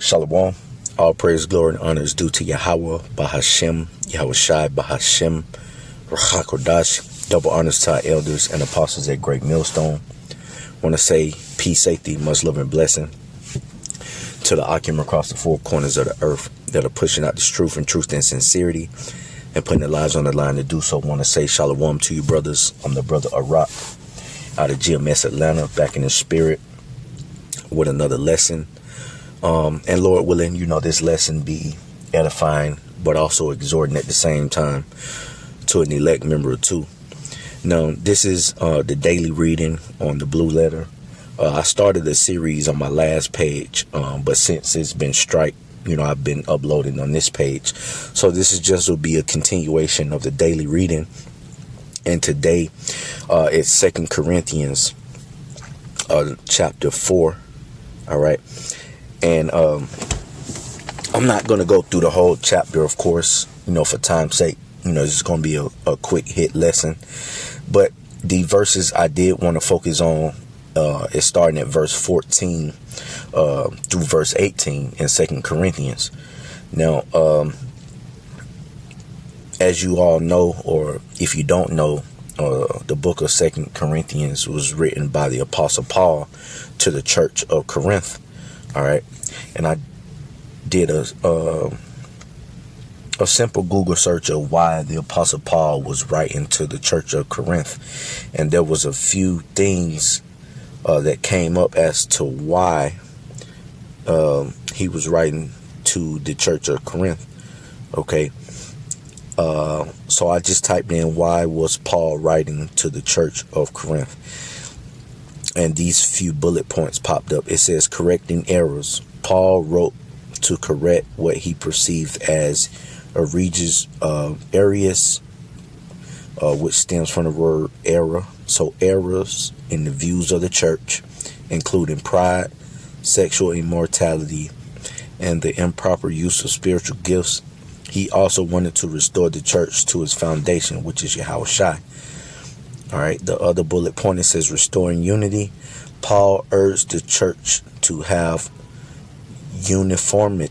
Shalom. All praise, glory, and honor is due to Yahweh, Bahashem, Yahweh Shai, Bahashem, Rachakodash. Double honors to our elders and apostles at Great Millstone. Want to say peace, safety, much love, and blessing to the Akim across the four corners of the earth that are pushing out this truth and sincerity and putting their lives on the line to do so. Want to say shalom to you, brothers. I'm the brother Arak out of GMS Atlanta, back in the spirit with another lesson. And Lord willing, this lesson be edifying, but also exhorting at the same time to an elect member or two. Now, this is the daily reading on the Blue Letter. I started a series on my last page, but since it's been strike, I've been uploading on this page. So this is just will be a continuation of the daily reading. And today, it's 2 Corinthians chapter 4. All right. And I'm not going to go through the whole chapter, of course, for time's sake. It's going to be a quick hit lesson. But the verses I did want to focus on is starting at verse 14 through verse 18 in 2 Corinthians. Now, as you all know, or if you don't know, the book of 2 Corinthians was written by the Apostle Paul to the church of Corinth. All right. And I did a simple Google search of why the Apostle Paul was writing to the church of Corinth. And there was a few things that came up as to why he was writing to the church of Corinth. Okay. So I just typed in, why was Paul writing to the church of Corinth? And these few bullet points popped up. It says, correcting errors. Paul wrote to correct what he perceived as egregious areas, which stems from the word error. So errors in the views of the church, including pride, sexual immorality, and the improper use of spiritual gifts. He also wanted to restore the church to its foundation, which is Yahweh Shai. All right. The other bullet point, it says restoring unity. Paul urged the church to have uniformity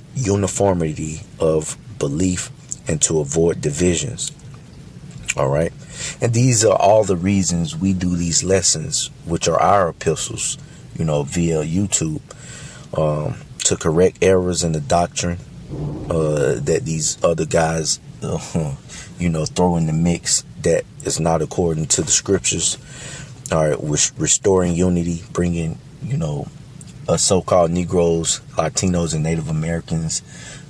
of belief and to avoid divisions. All right. And these are all the reasons we do these lessons, which are our epistles, via YouTube, to correct errors in the doctrine that these other guys, throw in the mix that is not according to the scriptures. All right, restoring unity, bringing, us so-called Negroes, Latinos, and Native Americans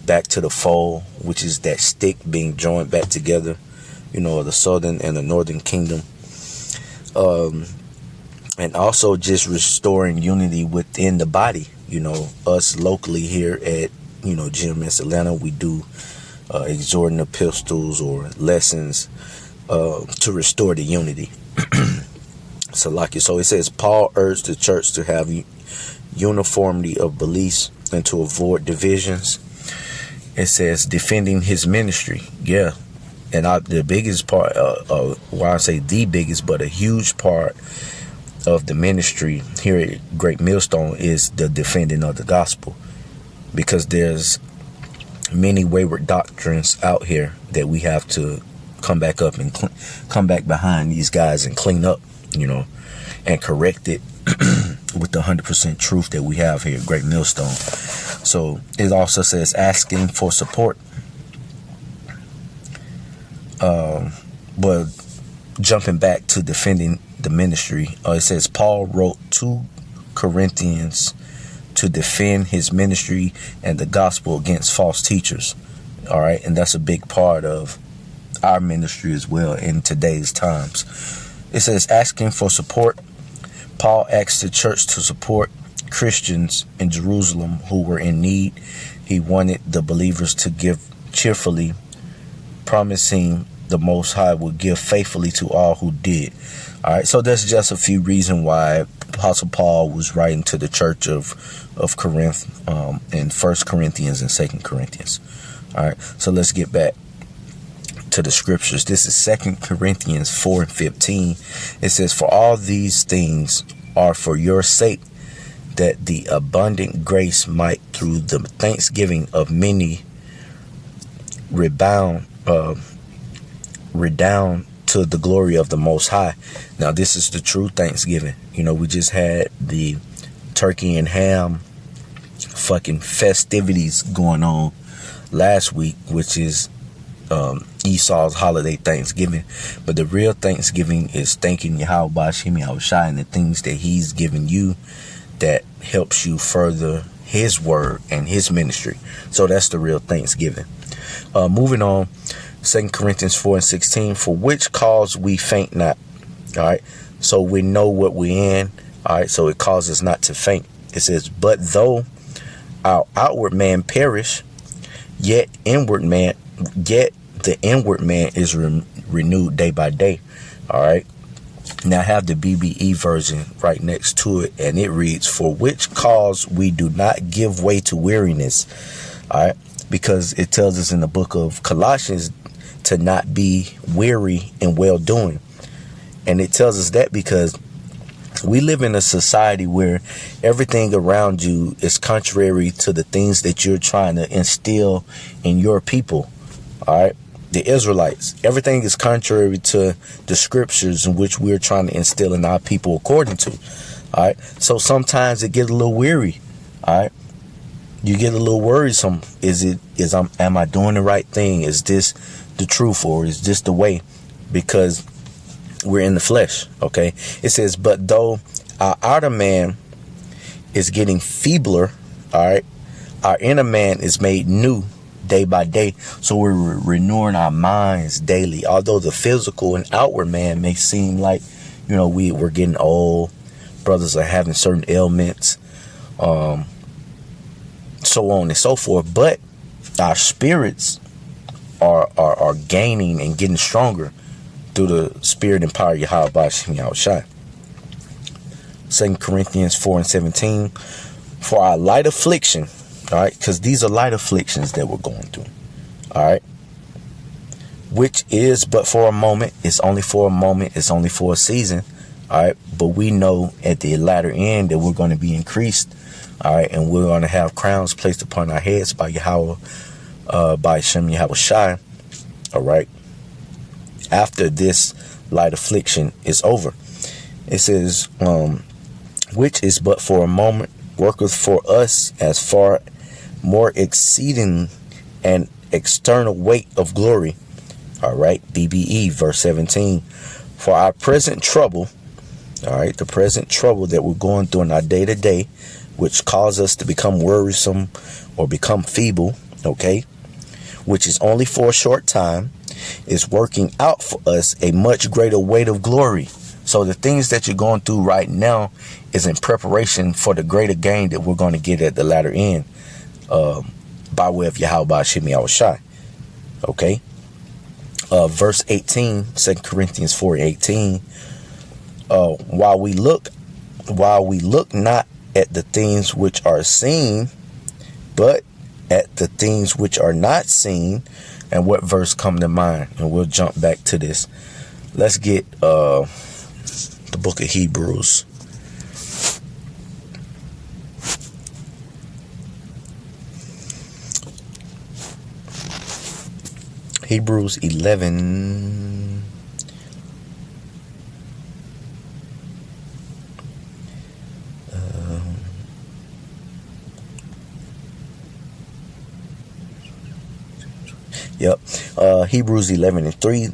back to the fold, which is that stick being joined back together, the southern and the northern kingdom. And also just restoring unity within the body. Us locally here at, GMS Atlanta, we do exhorting epistles or lessons to restore the unity. So it says, Paul urged the church to have uniformity of beliefs and to avoid divisions. It says defending his ministry. Yeah. And the biggest part, I say the biggest, but a huge part of the ministry here at Great Millstone is the defending of the gospel. Because there's many wayward doctrines out here that we have to come back up and come back behind these guys and clean up, and correct it with the 100% truth that we have here at Great Millstone. So it also says asking for support. But jumping back to defending the ministry, it says Paul wrote to Corinthians to defend his ministry and the gospel against false teachers. All right. And that's a big part of our ministry as well in today's times. It says asking for support. Paul asked the church to support Christians in Jerusalem who were in need. He wanted the believers to give cheerfully, promising the Most High would give faithfully to all who did. All right, so that's just a few reasons why Apostle Paul was writing to the church of Corinth in 1 Corinthians and 2 Corinthians. All right, so let's get back to the scriptures. This is 2 Corinthians 4:15. It says, for all these things are for your sake, that the abundant grace might through the thanksgiving of many redound to the glory of the Most High. Now, this is the true Thanksgiving. We just had the turkey and ham fucking festivities going on last week, which is Esau's holiday Thanksgiving. But the real Thanksgiving is thanking Yahweh Ba'ashem Yahushua and the things that he's given you that helps you further his word and his ministry. So that's the real Thanksgiving. Moving on, 2 Corinthians 4:16, for which cause we faint not. All right. So we know what we're in. All right. So it causes not to faint. It says, but though our outward man perish, yet the inward man is renewed day by day. All right. Now I have the BBE version right next to it, and it reads, for which cause we do not give way to weariness. All right. Because it tells us in the book of Colossians to not be weary in well doing. And it tells us that because we live in a society where everything around you is contrary to the things that you're trying to instill in your people. All right. The Israelites, everything is contrary to the scriptures in which we're trying to instill in our people according to. All right. So sometimes it gets a little weary. All right. You get a little worrisome. Am I doing the right thing? Is this the truth, or is this the way? Because we're in the flesh. Okay. It says, but though our outer man is getting feebler, all right, our inner man is made new day by day. So we're renewing our minds daily. Although the physical and outward man may seem like, we're getting old, brothers are having certain ailments, so on and so forth. But our spirits are gaining and getting stronger through the spirit and power of Yahweh Ba'ashem Yahushua. 2 Corinthians 4:17, for our light affliction, all right, because these are light afflictions that we're going through, all right, which is but for a moment. It's only for a moment. It's only for a season, all right, but we know at the latter end that we're going to be increased, all right, and we're going to have crowns placed upon our heads by Yahweh, by Shem Yahushua, all right, after this light affliction is over. It says, which is but for a moment, worketh for us as far more exceeding an external weight of glory. All right, BBE verse 17, for our present trouble, all right, the present trouble that we're going through in our day to day, which cause us to become worrisome or become feeble, okay, which is only for a short time, is working out for us a much greater weight of glory. So the things that you're going through right now is in preparation for the greater gain that we're going to get at the latter end, by way of Yahweh Ba'ashem Yahushua. Okay. Verse 18, 2 Corinthians 4:18. While we look not at the things which are seen, but at the things which are not seen. And what verse come to mind? And we'll jump back to this. Let's get the book of Hebrews. Hebrews 11. Hebrews 11:3.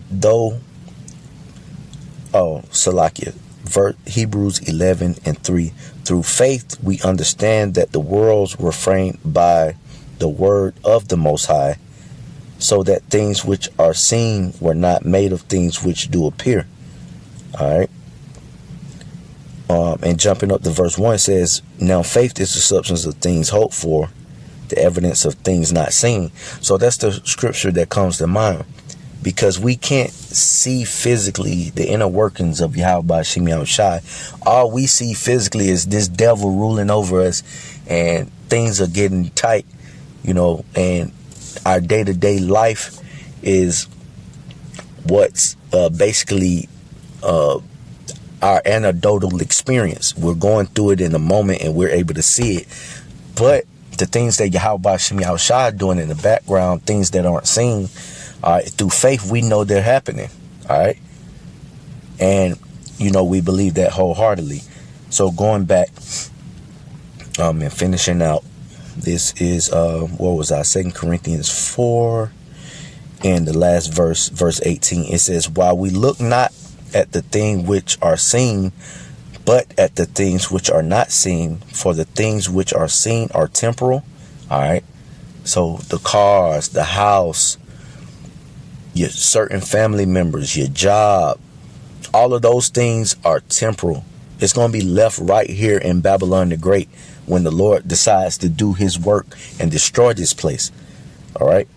Hebrews 11:3. Through faith we understand that the worlds were framed by the word of the Most High, so that things which are seen were not made of things which do appear. All right. And jumping up to verse 1 says, now faith is the substance of things hoped for, the evidence of things not seen. So that's the scripture that comes to mind, because we can't see physically the inner workings of Yahweh Ba'ashem Yahushua. All we see physically is this devil ruling over us, and things are getting tight, and our day-to-day life is what's basically our anecdotal experience. We're going through it in the moment and we're able to see it. But the things that Yahweh Ba'Shem Yahushua doing in the background, things that aren't seen, through faith, we know they're happening. All right. And, we believe that wholeheartedly. So going back and finishing out, this is, 2 Corinthians 4, and the last verse 18. It says, while we look not at the things which are seen, but at the things which are not seen, for the things which are seen are temporal. All right. So the cars, the house, your certain family members, your job, all of those things are temporal. It's going to be left right here in Babylon the Great when the Lord decides to do his work and destroy this place. All right.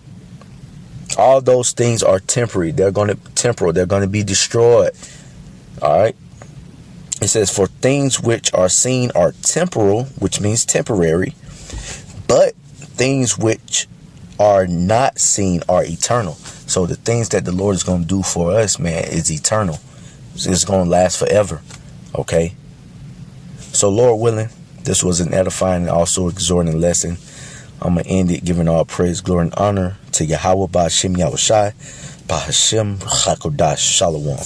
All those things are temporary. They're going to be destroyed. All right. It says, for things which are seen are temporal, which means temporary, but things which are not seen are eternal. So the things that the Lord is going to do for us, man, is eternal. It's going to last forever. Okay. So Lord willing, this was an edifying and also exhorting lesson. I'm going to end it giving all praise, glory, and honor to Yahweh Ba'Shem Yahushai, Ba'Hashem Chakodash. Shalom.